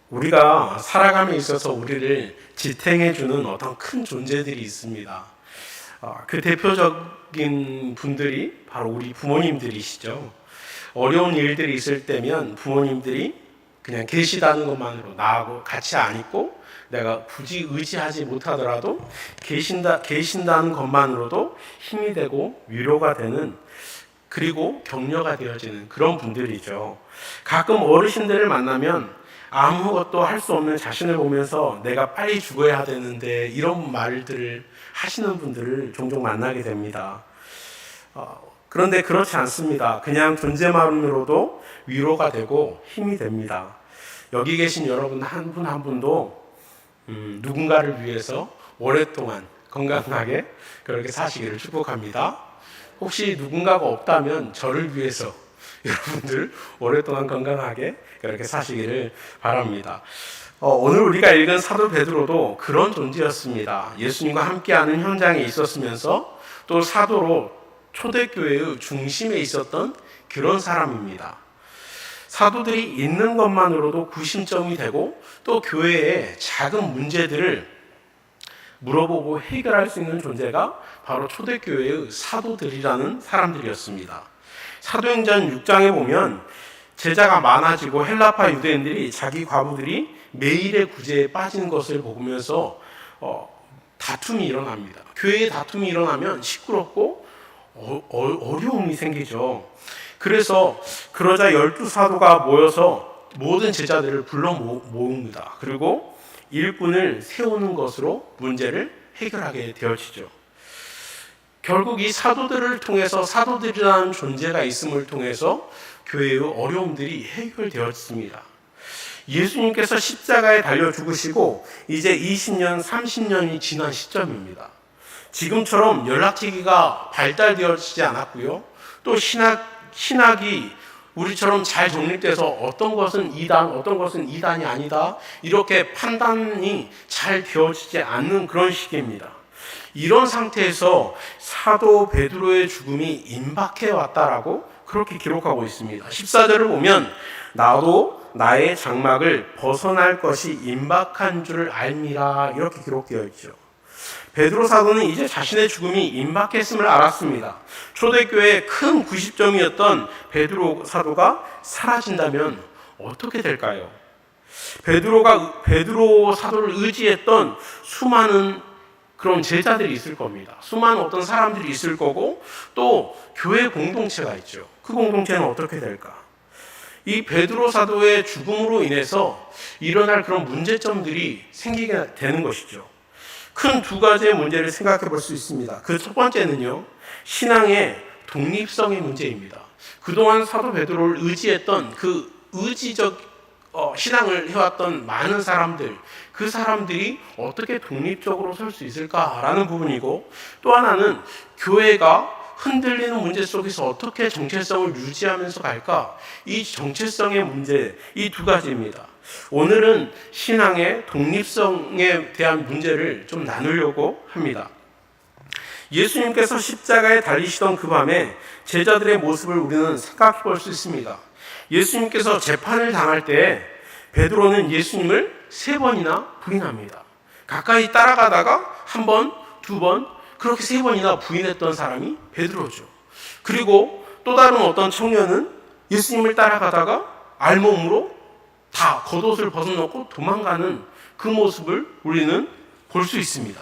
우리가 살아감에 있어서 우리를 지탱해주는 어떤 큰 존재들이 있습니다. 그 대표적인 분들이 바로 우리 부모님들이시죠. 어려운 일들이 있을 때면 부모님들이 그냥 계시다는 것만으로 나하고 같이 안 있고 내가 굳이 의지하지 못하더라도 계신다는 것만으로도 힘이 되고 위로가 되는, 그리고 격려가 되어지는 그런 분들이죠. 가끔 어르신들을 만나면 아무것도 할 수 없는 자신을 보면서 내가 빨리 죽어야 되는데 이런 말들을 하시는 분들을 종종 만나게 됩니다. 그런데 그렇지 않습니다. 그냥 존재만으로도 위로가 되고 힘이 됩니다. 여기 계신 여러분 한 분 한 분도 누군가를 위해서 오랫동안 건강하게 그렇게 사시기를 축복합니다. 혹시 누군가가 없다면 저를 위해서 여러분들 오랫동안 건강하게 그렇게 사시기를 바랍니다. 오늘 우리가 읽은 사도 베드로도 그런 존재였습니다. 예수님과 함께하는 현장에 있었으면서 또 사도로 초대교회의 중심에 있었던 그런 사람입니다. 사도들이 있는 것만으로도 구심점이 되고 또 교회의 작은 문제들을 물어보고 해결할 수 있는 존재가 바로 초대교회의 사도들이라는 사람들이었습니다. 사도행전 6장에 보면 제자가 많아지고 헬라파 유대인들이 자기 과부들이 매일의 구제에 빠진 것을 보면서 다툼이 일어납니다. 교회에 다툼이 일어나면 시끄럽고 어려움이 생기죠. 그래서 그러자 12사도가 모여서 모든 제자들을 불러 모읍니다. 그리고 일꾼을 세우는 것으로 문제를 해결하게 되어지죠. 결국 이 사도들을 통해서, 사도들이라는 존재가 있음을 통해서 교회의 어려움들이 해결되었습니다. 예수님께서 십자가에 달려 죽으시고 이제 20년, 30년이 지난 시점입니다. 지금처럼 연락체계가 발달되어지지 않았고요. 또 신학이 우리처럼 잘 정립돼서 어떤 것은 이단, 어떤 것은 이단이 아니다, 이렇게 판단이 잘 되어지지 않는 그런 시기입니다. 이런 상태에서 사도 베드로의 죽음이 임박해 왔다라고 그렇게 기록하고 있습니다. 14절을 보면 나도 나의 장막을 벗어날 것이 임박한 줄을 알미라, 이렇게 기록되어 있죠. 베드로 사도는 이제 자신의 죽음이 임박했음을 알았습니다. 초대교회의 큰 90점이었던 베드로 사도가 사라진다면 어떻게 될까요? 베드로 사도를 의지했던 수많은 그런 제자들이 있을 겁니다. 수많은 어떤 사람들이 있을 거고 또 교회 공동체가 있죠. 그 공동체는 어떻게 될까? 이 베드로 사도의 죽음으로 인해서 일어날 그런 문제점들이 생기게 되는 것이죠. 큰 두 가지의 문제를 생각해 볼 수 있습니다. 그 첫 번째는요, 신앙의 독립성의 문제입니다. 그동안 사도 베드로를 의지했던 그 의지적 신앙을 해왔던 많은 사람들, 그 사람들이 어떻게 독립적으로 설 수 있을까라는 부분이고, 또 하나는 교회가 흔들리는 문제 속에서 어떻게 정체성을 유지하면서 갈까? 이 정체성의 문제, 이 두 가지입니다. 오늘은 신앙의 독립성에 대한 문제를 좀 나누려고 합니다. 예수님께서 십자가에 달리시던 그 밤에 제자들의 모습을 우리는 생각해 볼 수 있습니다. 예수님께서 재판을 당할 때 베드로는 예수님을 3번이나 부인합니다. 가까이 따라가다가 1번, 2번, 그렇게 3번이나 부인했던 사람이 베드로죠. 그리고 또 다른 어떤 청년은 예수님을 따라가다가 알몸으로 다 겉옷을 벗어놓고 도망가는 그 모습을 우리는 볼 수 있습니다.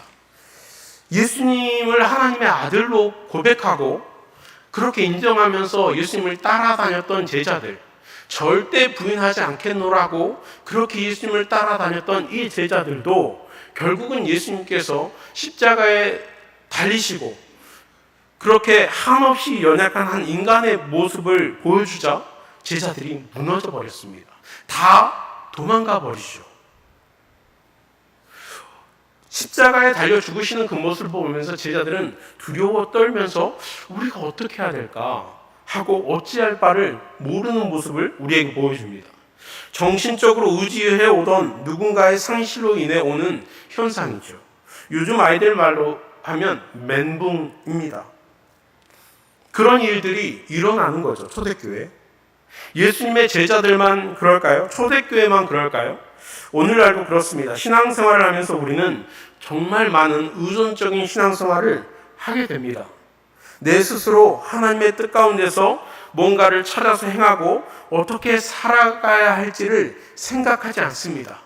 예수님을 하나님의 아들로 고백하고 그렇게 인정하면서 예수님을 따라다녔던 제자들, 절대 부인하지 않겠노라고 그렇게 예수님을 따라다녔던 이 제자들도 결국은 예수님께서 십자가에 달리시고 그렇게 한없이 연약한 한 인간의 모습을 보여주자 제자들이 무너져 버렸습니다. 다 도망가 버리죠. 십자가에 달려 죽으시는 그 모습을 보면서 제자들은 두려워 떨면서 우리가 어떻게 해야 될까 하고 어찌할 바를 모르는 모습을 우리에게 보여줍니다. 정신적으로 의지해 오던 누군가의 상실로 인해 오는 현상이죠. 요즘 아이들 말로 하면 멘붕입니다. 그런 일들이 일어나는 거죠, 초대교회에. 예수님의 제자들만 그럴까요? 초대교회만 그럴까요? 오늘날도 그렇습니다. 신앙생활을 하면서 우리는 정말 많은 의존적인 신앙생활을 하게 됩니다. 내 스스로 하나님의 뜻 가운데서 뭔가를 찾아서 행하고 어떻게 살아가야 할지를 생각하지 않습니다.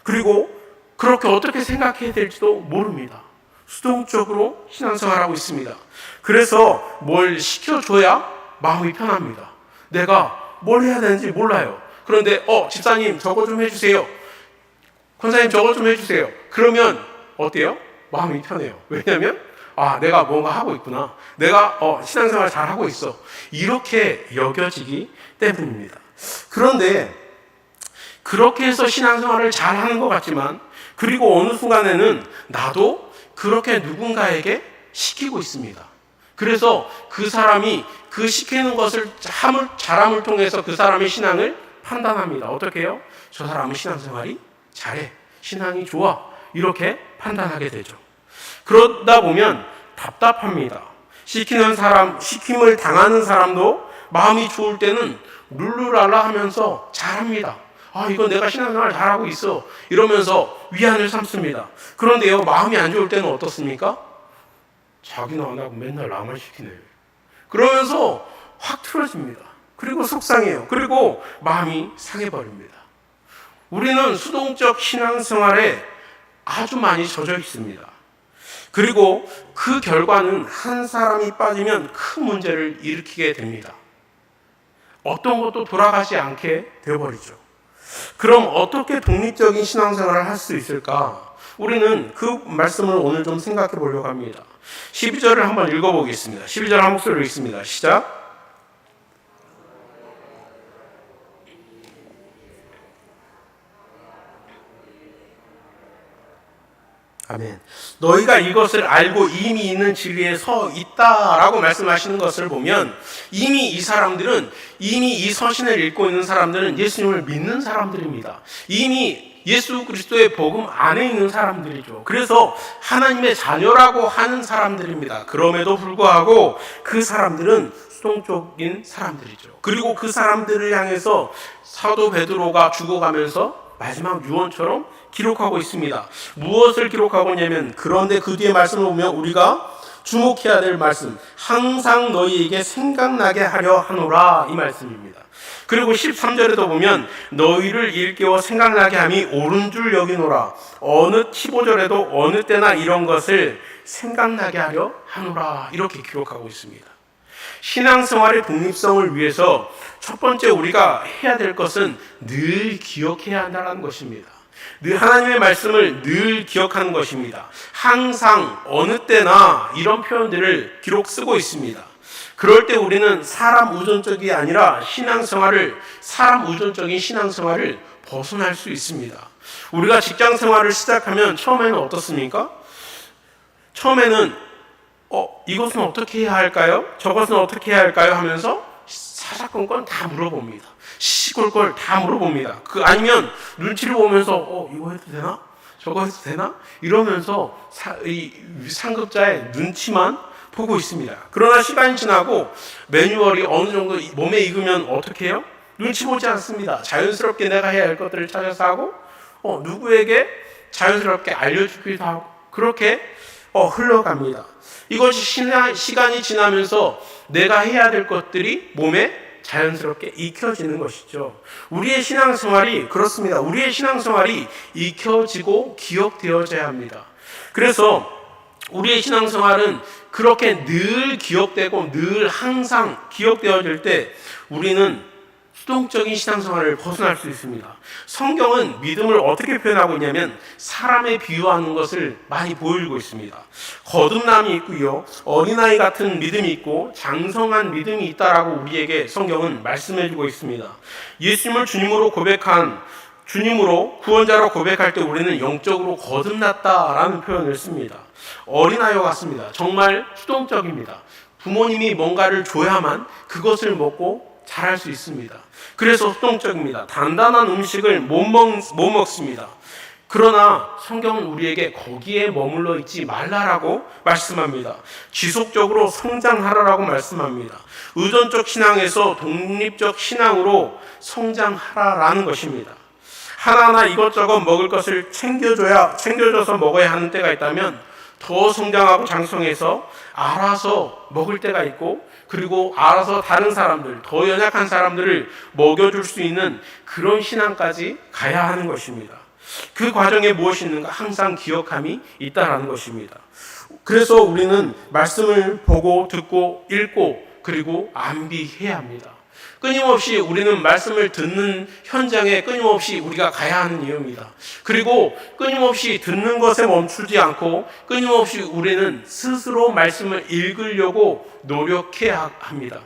그리고 그렇게 어떻게 생각해야 될지도 모릅니다. 수동적으로 신앙생활하고 있습니다. 그래서 뭘 시켜줘야 마음이 편합니다. 내가 뭘 해야 되는지 몰라요. 그런데 집사님 저거 좀 해주세요. 권사님 저거 좀 해주세요. 그러면 어때요? 마음이 편해요. 왜냐하면 내가 뭔가 하고 있구나. 내가 신앙생활 잘 하고 있어. 이렇게 여겨지기 때문입니다. 그런데 그렇게 해서 신앙생활을 잘 하는 것 같지만, 그리고 어느 순간에는 나도 그렇게 누군가에게 시키고 있습니다. 그래서 그 사람이 그 시키는 것을 잘함을 통해서 그 사람의 신앙을 판단합니다. 어떻게 해요? 저 사람은 신앙생활이 잘해. 신앙이 좋아. 이렇게 판단하게 되죠. 그러다 보면 답답합니다. 시키는 사람, 시킴을 당하는 사람도 마음이 좋을 때는 룰루랄라 하면서 잘합니다. 이건 내가 신앙생활 잘하고 있어. 이러면서 위안을 삼습니다. 그런데요, 마음이 안 좋을 때는 어떻습니까? 자기는 안 하고 맨날 나만 시키네. 그러면서 확 틀어집니다. 그리고 속상해요. 그리고 마음이 상해버립니다. 우리는 수동적 신앙생활에 아주 많이 젖어 있습니다. 그리고 그 결과는 한 사람이 빠지면 큰 문제를 일으키게 됩니다. 어떤 것도 돌아가지 않게 되어버리죠. 그럼 어떻게 독립적인 신앙생활을 할 수 있을까? 우리는 그 말씀을 오늘 좀 생각해 보려고 합니다. 12절을 한번 읽어보겠습니다. 12절 한 목소리로 읽습니다. 시작. 아멘. 너희가 이것을 알고 이미 있는 진리에 서 있다라고 말씀하시는 것을 보면, 이미 이 사람들은, 이미 이 서신을 읽고 있는 사람들은 예수님을 믿는 사람들입니다. 이미 예수 그리스도의 복음 안에 있는 사람들이죠. 그래서 하나님의 자녀라고 하는 사람들입니다. 그럼에도 불구하고 그 사람들은 수동적인 사람들이죠. 그리고 그 사람들을 향해서 사도 베드로가 죽어가면서 마지막 유언처럼 기록하고 있습니다. 무엇을 기록하고 있냐면, 그런데 그 뒤에 말씀을 보면 우리가 주목해야 될 말씀, 항상 너희에게 생각나게 하려 하노라, 이 말씀입니다. 그리고 13절에도 보면 너희를 일깨워 생각나게 함이 옳은 줄 여기노라. 15절에도 어느 때나 이런 것을 생각나게 하려 하노라, 이렇게 기록하고 있습니다. 신앙생활의 독립성을 위해서 첫 번째 우리가 해야 될 것은 늘 기억해야 한다는 것입니다. 늘 하나님의 말씀을 늘 기억하는 것입니다. 항상, 어느 때나 이런 표현들을 기록 쓰고 있습니다. 그럴 때 우리는 사람 의존적이 아니라 사람 의존적인 신앙생활을 벗어날 수 있습니다. 우리가 직장생활을 시작하면 처음에는 어떻습니까? 처음에는 이것은 어떻게 해야 할까요? 저것은 어떻게 해야 할까요? 하면서 사사건건 다 물어봅니다. 시골걸 다 물어봅니다. 아니면 눈치를 보면서 이거 해도 되나? 저거 해도 되나? 이러면서 이 상급자의 눈치만 보고 있습니다. 그러나 시간이 지나고 매뉴얼이 어느 정도 몸에 익으면 어떻게 해요? 눈치 보지 않습니다. 자연스럽게 내가 해야 할 것들을 찾아서 하고 누구에게 자연스럽게 알려주기도 하고, 그렇게 흘러갑니다. 이것이 시간이 지나면서 내가 해야 될 것들이 몸에 자연스럽게 익혀지는 것이죠. 우리의 신앙생활이 그렇습니다. 우리의 신앙생활이 익혀지고 기억되어져야 합니다. 그래서 우리의 신앙생활은 그렇게 늘 기억되고 늘 항상 기억되어질 때 우리는 수동적인 신앙생활을 벗어날 수 있습니다. 성경은 믿음을 어떻게 표현하고 있냐면 사람에 비유하는 것을 많이 보여주고 있습니다. 거듭남이 있고요, 어린아이 같은 믿음이 있고 장성한 믿음이 있다라고 우리에게 성경은 말씀해주고 있습니다. 예수님을 주님으로 구원자로 고백할 때 우리는 영적으로 거듭났다라는 표현을 씁니다. 어린아이와 같습니다. 정말 수동적입니다. 부모님이 뭔가를 줘야만 그것을 먹고 자랄 수 있습니다. 그래서 수동적입니다. 단단한 음식을 못 먹습니다. 그러나 성경은 우리에게 거기에 머물러 있지 말라라고 말씀합니다. 지속적으로 성장하라라고 말씀합니다. 의존적 신앙에서 독립적 신앙으로 성장하라라는 것입니다. 하나하나 이것저것 먹을 것을 챙겨줘서 먹어야 하는 때가 있다면 더 성장하고 장성해서 알아서 먹을 때가 있고, 그리고 알아서 다른 사람들, 더 연약한 사람들을 먹여줄 수 있는 그런 신앙까지 가야 하는 것입니다. 그 과정에 무엇이 있는가 항상 기억함이 있다라는 것입니다. 그래서 우리는 말씀을 보고 듣고 읽고 그리고 암비해야 합니다. 끊임없이 우리는 말씀을 듣는 현장에 끊임없이 우리가 가야 하는 이유입니다. 그리고 끊임없이 듣는 것에 멈추지 않고 끊임없이 우리는 스스로 말씀을 읽으려고 노력해야 합니다.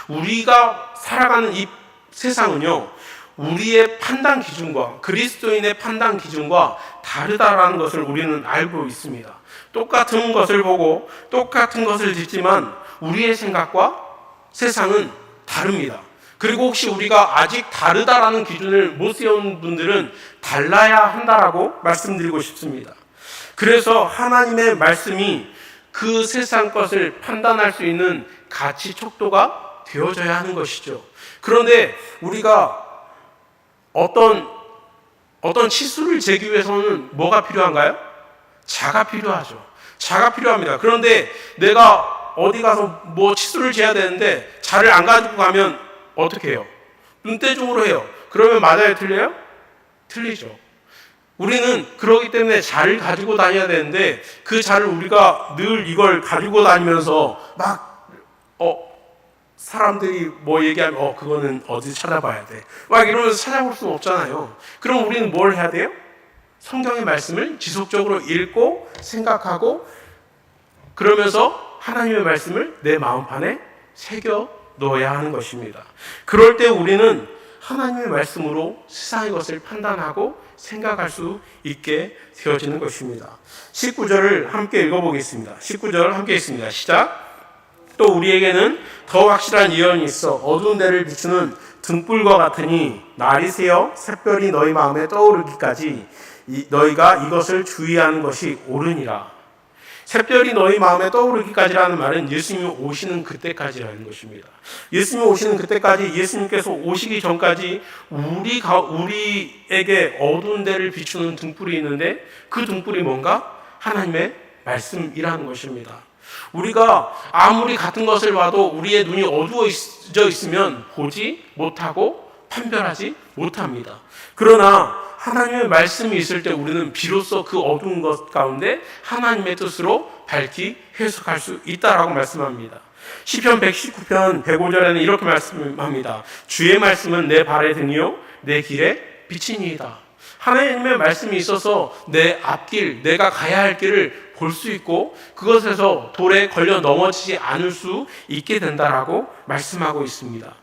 우리가 살아가는 이 세상은요, 우리의 판단 기준과 그리스도인의 판단 기준과 다르다라는 것을 우리는 알고 있습니다. 똑같은 것을 보고 똑같은 것을 듣지만 우리의 생각과 세상은 다릅니다. 그리고 혹시 우리가 아직 다르다라는 기준을 못 세운 분들은 달라야 한다라고 말씀드리고 싶습니다. 그래서 하나님의 말씀이 그 세상 것을 판단할 수 있는 가치 척도가 되어져야 하는 것이죠. 그런데 우리가 어떤 치수를 재기 위해서는 뭐가 필요한가요? 자가 필요하죠. 자가 필요합니다. 그런데 내가 어디 가서 뭐 치수를 재야 되는데 자를 안 가지고 가면 어떻게 해요? 눈대중으로 해요. 그러면 맞아요? 틀려요? 틀리죠. 우리는 그러기 때문에 자를 가지고 다녀야 되는데 그 자를 우리가 늘 이걸 가지고 다니면서 막 사람들이 뭐 얘기하면 그거는 어디 찾아봐야 돼. 막 이러면서 찾아볼 수는 없잖아요. 그럼 우리는 뭘 해야 돼요? 성경의 말씀을 지속적으로 읽고 생각하고 그러면서 하나님의 말씀을 내 마음판에 새겨 넣어야 하는 것입니다. 그럴 때 우리는 하나님의 말씀으로 세상의 것을 판단하고 생각할 수 있게 되어지는 것입니다. 19절을 함께 읽어보겠습니다. 19절 함께 읽습니다. 시작. 또 우리에게는 더 확실한 예언이 있어 어두운 데를 비추는 등불과 같으니 날이 새어 샛별이 너희 마음에 떠오르기까지 너희가 이것을 주의하는 것이 옳으니라. 샛별이 너희 마음에 떠오르기까지라는 말은 예수님이 오시는 그때까지라는 것입니다. 예수님이 오시는 그때까지, 예수님께서 오시기 전까지 우리에게 어두운 데를 비추는 등불이 있는데 그 등불이 뭔가? 하나님의 말씀이라는 것입니다. 우리가 아무리 같은 것을 봐도 우리의 눈이 어두워져 있으면 보지 못하고 판별하지 못합니다. 그러나 하나님의 말씀이 있을 때 우리는 비로소 그 어두운 것 가운데 하나님의 뜻으로 밝히 해석할 수 있다라고 말씀합니다. 시편 119편 105절에는 이렇게 말씀합니다. 주의 말씀은 내 발의 등이요 내 길의 빛이니이다. 하나님의 말씀이 있어서 내 앞길, 내가 가야 할 길을 볼 수 있고 그것에서 돌에 걸려 넘어지지 않을 수 있게 된다라고 말씀하고 있습니다.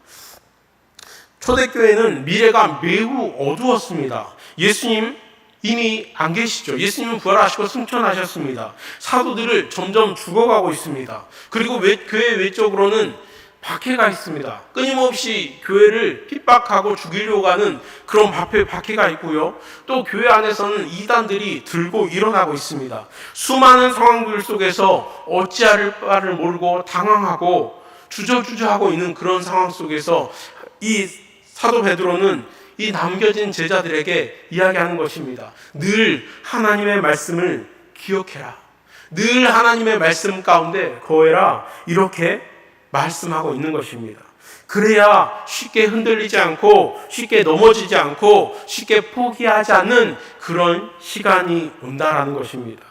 초대교회는 미래가 매우 어두웠습니다. 예수님 이미 안 계시죠. 예수님은 부활하시고 승천하셨습니다. 사도들을 점점 죽어가고 있습니다. 그리고 교회 외적으로는 박해가 있습니다. 끊임없이 교회를 핍박하고 죽이려고 하는 그런 박해가 있고요. 또 교회 안에서는 이단들이 들고 일어나고 있습니다. 수많은 상황들 속에서 어찌할 바를 모르고 당황하고 주저주저하고 있는 그런 상황 속에서 이 사도 베드로는 이 남겨진 제자들에게 이야기하는 것입니다. 늘 하나님의 말씀을 기억해라. 늘 하나님의 말씀 가운데 거해라. 이렇게 말씀하고 있는 것입니다. 그래야 쉽게 흔들리지 않고 쉽게 넘어지지 않고 쉽게 포기하지 않는 그런 시간이 온다라는 것입니다.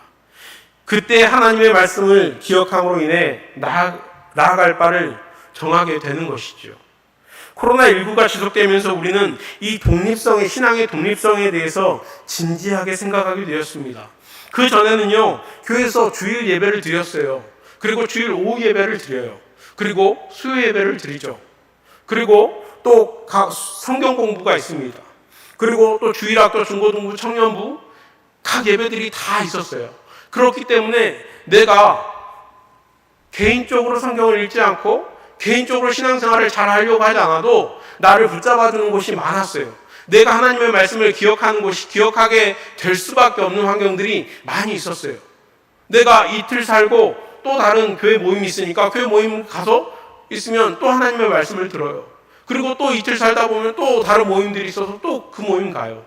그때 하나님의 말씀을 기억함으로 인해 나아갈 바를 정하게 되는 것이죠. 코로나19가 지속되면서 우리는 이 신앙의 독립성에 대해서 진지하게 생각하게 되었습니다. 그 전에는요, 교회에서 주일 예배를 드렸어요. 그리고 주일 오후 예배를 드려요. 그리고 수요 예배를 드리죠. 그리고 또 성경 공부가 있습니다. 그리고 또 주일학교, 중고등부, 청년부 각 예배들이 다 있었어요. 그렇기 때문에 내가 개인적으로 성경을 읽지 않고 개인적으로 신앙생활을 잘 하려고 하지 않아도 나를 붙잡아주는 곳이 많았어요. 내가 하나님의 말씀을 기억하는 곳이 기억하게 될 수밖에 없는 환경들이 많이 있었어요. 내가 이틀 살고 또 다른 교회 모임이 있으니까 교회 모임 가서 있으면 또 하나님의 말씀을 들어요. 그리고 또 이틀 살다 보면 또 다른 모임들이 있어서 또 그 모임 가요.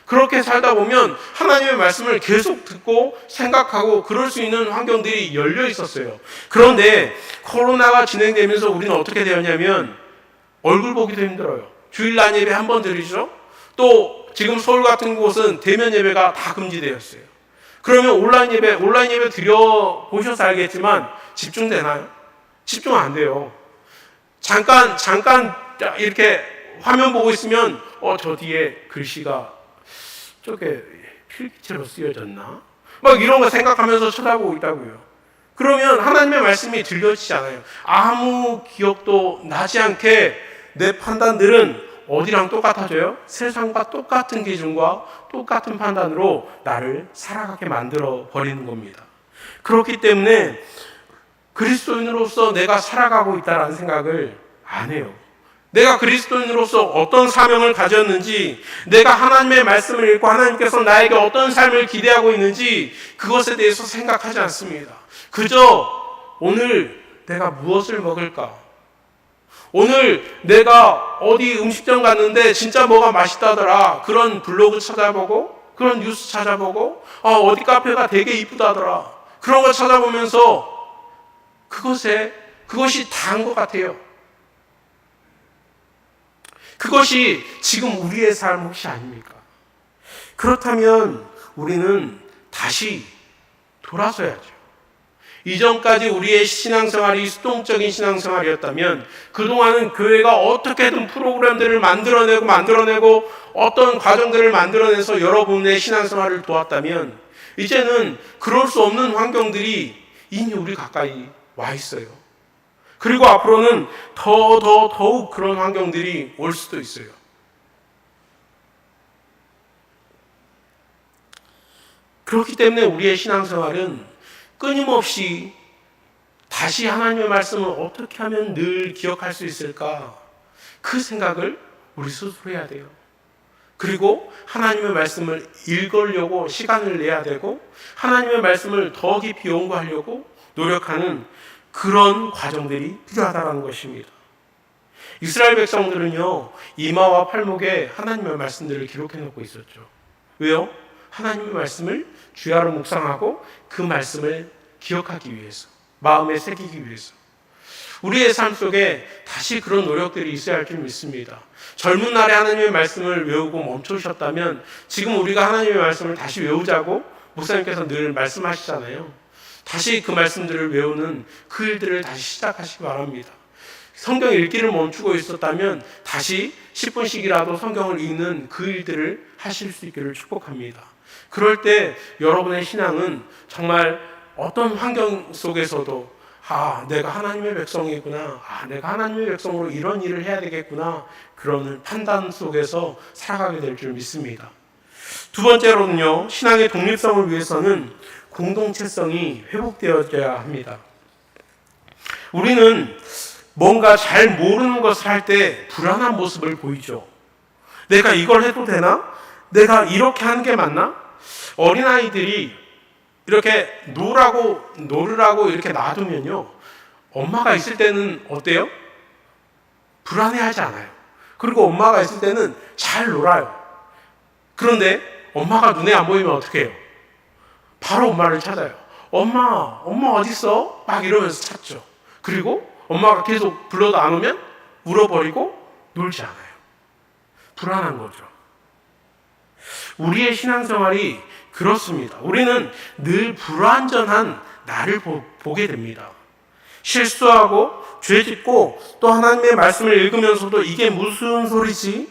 그렇게 살다 보면 하나님의 말씀을 계속 듣고 생각하고 그럴 수 있는 환경들이 열려 있었어요. 그런데 코로나가 진행되면서 우리는 어떻게 되었냐면 얼굴 보기도 힘들어요. 주일날 예배 한 번 드리죠. 또 지금 서울 같은 곳은 대면 예배가 다 금지되었어요. 그러면 온라인 예배 드려보셔서 알겠지만 집중되나요? 집중 안 돼요. 잠깐 이렇게 화면 보고 있으면 저 뒤에 글씨가 저게 필기체로 쓰여졌나? 막 이런 거 생각하면서 쳐다보고 있다고요. 그러면 하나님의 말씀이 들려지지 않아요. 아무 기억도 나지 않게 내 판단들은 어디랑 똑같아져요? 세상과 똑같은 기준과 똑같은 판단으로 나를 살아가게 만들어 버리는 겁니다. 그렇기 때문에 그리스도인으로서 내가 살아가고 있다는 생각을 안 해요. 내가 그리스도인으로서 어떤 사명을 가졌는지, 내가 하나님의 말씀을 읽고 하나님께서 나에게 어떤 삶을 기대하고 있는지 그것에 대해서 생각하지 않습니다. 그저 오늘 내가 무엇을 먹을까? 오늘 내가 어디 음식점 갔는데 진짜 뭐가 맛있다더라. 그런 블로그 찾아보고 그런 뉴스 찾아보고 어디 카페가 되게 이쁘다더라. 그런 거 찾아보면서 그것이 다인 것 같아요. 그것이 지금 우리의 삶 혹시 아닙니까? 그렇다면 우리는 다시 돌아서야죠. 이전까지 우리의 신앙생활이 수동적인 신앙생활이었다면 그동안은 교회가 어떻게든 프로그램들을 만들어내고 어떤 과정들을 만들어내서 여러분의 신앙생활을 도왔다면 이제는 그럴 수 없는 환경들이 이미 우리 가까이 와 있어요. 그리고 앞으로는 더욱 그런 환경들이 올 수도 있어요. 그렇기 때문에 우리의 신앙생활은 끊임없이 다시 하나님의 말씀을 어떻게 하면 늘 기억할 수 있을까? 그 생각을 우리 스스로 해야 돼요. 그리고 하나님의 말씀을 읽으려고 시간을 내야 되고 하나님의 말씀을 더 깊이 연구하려고 노력하는 그런 과정들이 필요하다는 것입니다. 이스라엘 백성들은요, 이마와 팔목에 하나님의 말씀들을 기록해 놓고 있었죠. 왜요? 하나님의 말씀을 주야로 묵상하고 그 말씀을 기억하기 위해서, 마음에 새기기 위해서. 우리의 삶 속에 다시 그런 노력들이 있어야 할 줄 믿습니다. 젊은 날에 하나님의 말씀을 외우고 멈추셨다면 지금 우리가 하나님의 말씀을 다시 외우자고 목사님께서 늘 말씀하시잖아요. 다시 그 말씀들을 외우는 그 일들을 다시 시작하시기 바랍니다. 성경 읽기를 멈추고 있었다면 다시 10분씩이라도 성경을 읽는 그 일들을 하실 수 있기를 축복합니다. 그럴 때 여러분의 신앙은 정말 어떤 환경 속에서도 내가 하나님의 백성이구나. 내가 하나님의 백성으로 이런 일을 해야 되겠구나. 그런 판단 속에서 살아가게 될 줄 믿습니다. 두 번째로는요, 신앙의 독립성을 위해서는 공동체성이 회복되어져야 합니다. 우리는 뭔가 잘 모르는 것을 할 때 불안한 모습을 보이죠. 내가 이걸 해도 되나? 내가 이렇게 하는 게 맞나? 어린아이들이 이렇게 놀으라고 이렇게 놔두면요, 엄마가 있을 때는 어때요? 불안해하지 않아요. 그리고 엄마가 있을 때는 잘 놀아요. 그런데 엄마가 눈에 안 보이면 어떻게 해요? 바로 엄마를 찾아요. 엄마 어디 있어? 막 이러면서 찾죠. 그리고 엄마가 계속 불러도 안 오면 울어버리고 놀지 않아요. 불안한 거죠. 우리의 신앙생활이 그렇습니다. 우리는 늘 불완전한 나를 보게 됩니다. 실수하고 죄짓고 또 하나님의 말씀을 읽으면서도 이게 무슨 소리지?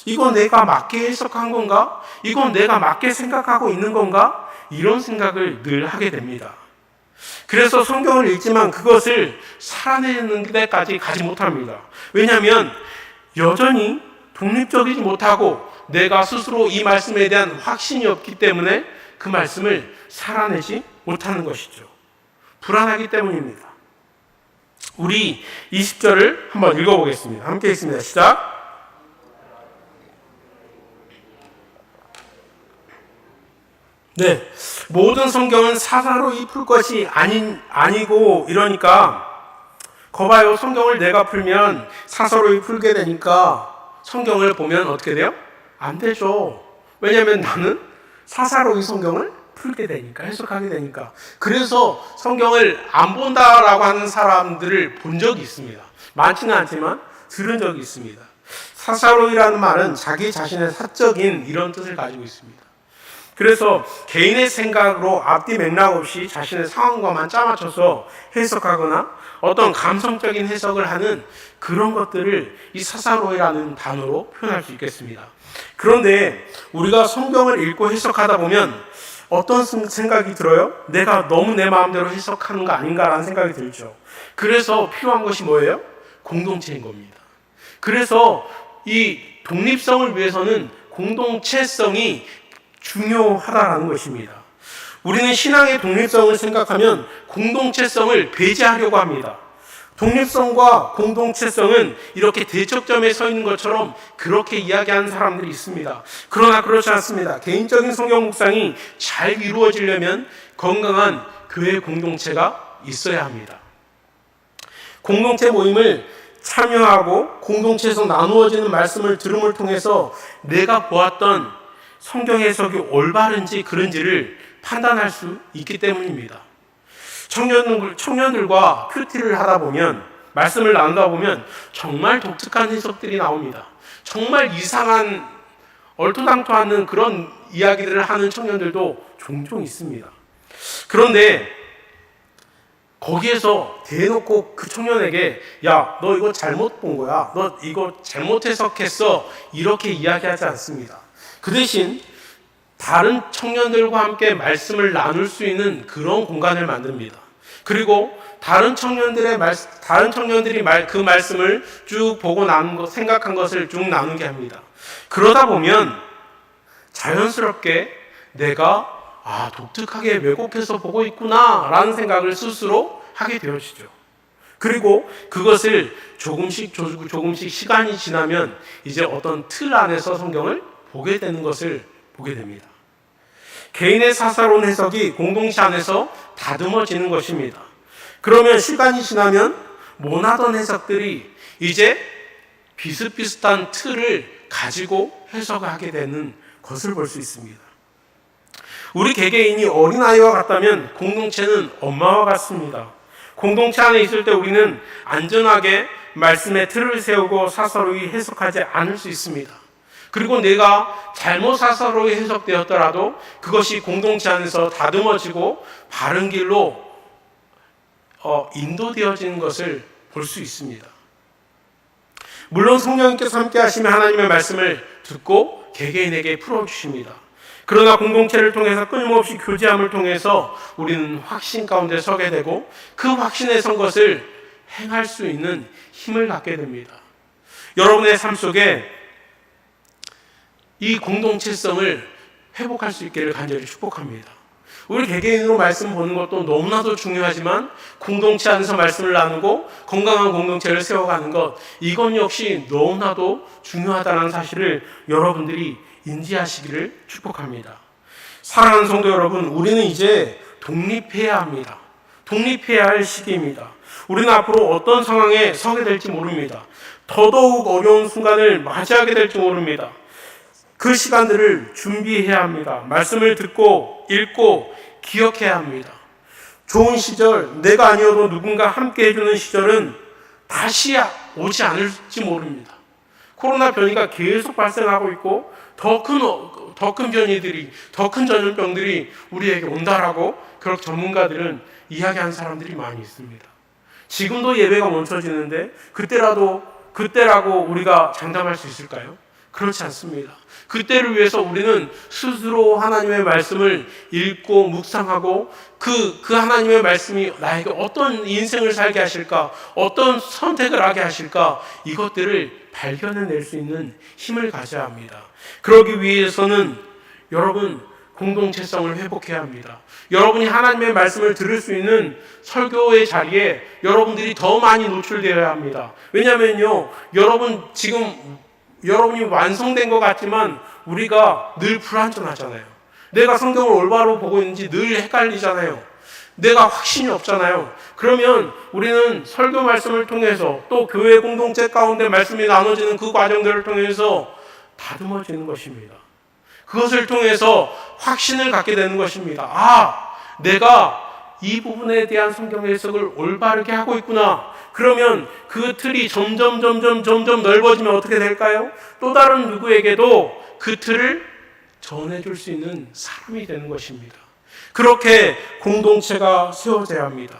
이건 내가 맞게 해석한 건가? 이건 내가 맞게 생각하고 있는 건가? 이런 생각을 늘 하게 됩니다. 그래서 성경을 읽지만 그것을 살아내는 데까지 가지 못합니다. 왜냐하면 여전히 독립적이지 못하고 내가 스스로 이 말씀에 대한 확신이 없기 때문에 그 말씀을 살아내지 못하는 것이죠. 불안하기 때문입니다. 우리 20절을 한번 읽어보겠습니다. 함께 읽습니다. 시작. 네, 모든 성경은 사사로이 풀 것이 아니고 이러니까 거봐요, 성경을 내가 풀면 사사로이 풀게 되니까 성경을 보면 어떻게 돼요? 안 되죠. 왜냐하면 나는 사사로이 성경을 풀게 되니까, 해석하게 되니까. 그래서 성경을 안 본다라고 하는 사람들을 본 적이 있습니다. 많지는 않지만 들은 적이 있습니다. 사사로이라는 말은 자기 자신의 사적인 이런 뜻을 가지고 있습니다. 그래서 개인의 생각으로 앞뒤 맥락 없이 자신의 상황과만 짜맞춰서 해석하거나 어떤 감성적인 해석을 하는 그런 것들을 이 사사로이라는 단어로 표현할 수 있겠습니다. 그런데 우리가 성경을 읽고 해석하다 보면 어떤 생각이 들어요? 내가 너무 내 마음대로 해석하는 거 아닌가라는 생각이 들죠. 그래서 필요한 것이 뭐예요? 공동체인 겁니다. 그래서 이 독립성을 위해서는 공동체성이 중요하다라는 것입니다. 우리는 신앙의 독립성을 생각하면 공동체성을 배제하려고 합니다. 독립성과 공동체성은 이렇게 대척점에 서 있는 것처럼 그렇게 이야기하는 사람들이 있습니다. 그러나 그렇지 않습니다. 개인적인 성경 묵상이 잘 이루어지려면 건강한 교회 공동체가 있어야 합니다. 공동체 모임을 참여하고 공동체에서 나누어지는 말씀을 들음을 통해서 내가 보았던 성경 해석이 올바른지 그른지를 판단할 수 있기 때문입니다. 청년들과 큐티를 하다 보면, 말씀을 나누다 보면 정말 독특한 해석들이 나옵니다. 정말 이상한 얼토당토하는 그런 이야기들을 하는 청년들도 종종 있습니다. 그런데 거기에서 대놓고 그 청년에게 야, 너 이거 잘못 본 거야, 너 이거 잘못 해석했어, 이렇게 이야기하지 않습니다. 그 대신 다른 청년들과 함께 말씀을 나눌 수 있는 그런 공간을 만듭니다. 그리고 다른 청년들이 그 말씀을 쭉 보고 생각한 것을 쭉 나누게 합니다. 그러다 보면 자연스럽게 내가 독특하게 왜곡해서 보고 있구나 라는 생각을 스스로 하게 되어지죠. 그리고 그것을 조금씩 시간이 지나면 이제 어떤 틀 안에서 성경을 보게 되는 것을 보게 됩니다. 개인의 사사로운 해석이 공동체 안에서 다듬어지는 것입니다. 그러면 시간이 지나면 모나던 해석들이 이제 비슷비슷한 틀을 가지고 해석하게 되는 것을 볼 수 있습니다. 우리 개개인이 어린아이와 같다면 공동체는 엄마와 같습니다. 공동체 안에 있을 때 우리는 안전하게 말씀의 틀을 세우고 사사로이 해석하지 않을 수 있습니다. 그리고 내가 잘못 사사로이 해석되었더라도 그것이 공동체 안에서 다듬어지고 바른 길로 인도되어지는 것을 볼 수 있습니다. 물론 성령님께서 함께 하시면 하나님의 말씀을 듣고 개개인에게 풀어주십니다. 그러나 공동체를 통해서 끊임없이 교제함을 통해서 우리는 확신 가운데 서게 되고 그 확신에 선 것을 행할 수 있는 힘을 갖게 됩니다. 여러분의 삶 속에 이 공동체성을 회복할 수 있기를 간절히 축복합니다. 우리 개개인으로 말씀 보는 것도 너무나도 중요하지만 공동체 안에서 말씀을 나누고 건강한 공동체를 세워가는 것, 이건 역시 너무나도 중요하다는 사실을 여러분들이 인지하시기를 축복합니다. 사랑하는 성도 여러분, 우리는 이제 독립해야 합니다. 독립해야 할 시기입니다. 우리는 앞으로 어떤 상황에 서게 될지 모릅니다. 더더욱 어려운 순간을 맞이하게 될지 모릅니다. 그 시간들을 준비해야 합니다. 말씀을 듣고 읽고 기억해야 합니다. 좋은 시절, 내가 아니어도 누군가 함께 해주는 시절은 다시 오지 않을지 모릅니다. 코로나 변이가 계속 발생하고 있고 더 큰 변이들이, 더 큰 전염병들이 우리에게 온다라고 그렇게 전문가들은 이야기하는 사람들이 많이 있습니다. 지금도 예배가 멈춰지는데 그때라고 우리가 장담할 수 있을까요? 그렇지 않습니다. 그때를 위해서 우리는 스스로 하나님의 말씀을 읽고 묵상하고 그 하나님의 말씀이 나에게 어떤 인생을 살게 하실까, 어떤 선택을 하게 하실까, 이것들을 발견해낼 수 있는 힘을 가져야 합니다. 그러기 위해서는 여러분, 공동체성을 회복해야 합니다. 여러분이 하나님의 말씀을 들을 수 있는 설교의 자리에 여러분들이 더 많이 노출되어야 합니다. 왜냐면요, 여러분이 완성된 것 같지만 우리가 늘 불완전하잖아요. 내가 성경을 올바로 보고 있는지 늘 헷갈리잖아요. 내가 확신이 없잖아요. 그러면 우리는 설교 말씀을 통해서 또 교회 공동체 가운데 말씀이 나눠지는 그 과정들을 통해서 다듬어지는 것입니다. 그것을 통해서 확신을 갖게 되는 것입니다. 내가 이 부분에 대한 성경 해석을 올바르게 하고 있구나. 그러면 그 틀이 점점 넓어지면 어떻게 될까요? 또 다른 누구에게도 그 틀을 전해줄 수 있는 사람이 되는 것입니다. 그렇게 공동체가 세워져야 합니다.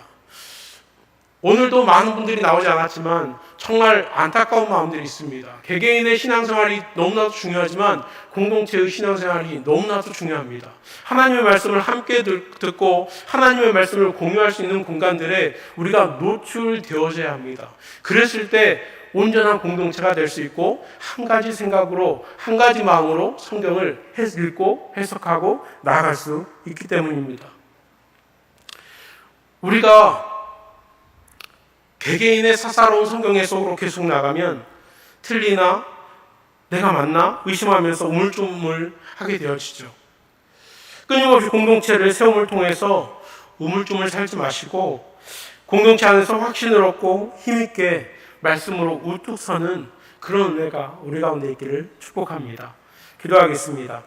오늘도 많은 분들이 나오지 않았지만 정말 안타까운 마음들이 있습니다. 개개인의 신앙생활이 너무나도 중요하지만 공동체의 신앙생활이 너무나도 중요합니다. 하나님의 말씀을 함께 듣고 하나님의 말씀을 공유할 수 있는 공간들에 우리가 노출되어져야 합니다. 그랬을 때 온전한 공동체가 될 수 있고 한 가지 생각으로 한 가지 마음으로 성경을 읽고 해석하고 나아갈 수 있기 때문입니다. 우리가 개개인의 사사로운 성경 해석으로 계속 나가면 틀리나 내가 맞나 의심하면서 우물쭈물하게 되어지죠. 끊임없이 공동체를 세움을 통해서 우물쭈물 살지 마시고 공동체 안에서 확신을 얻고 힘있게 말씀으로 우뚝 서는 그런 은혜가 우리 가운데 있기를 축복합니다. 기도하겠습니다.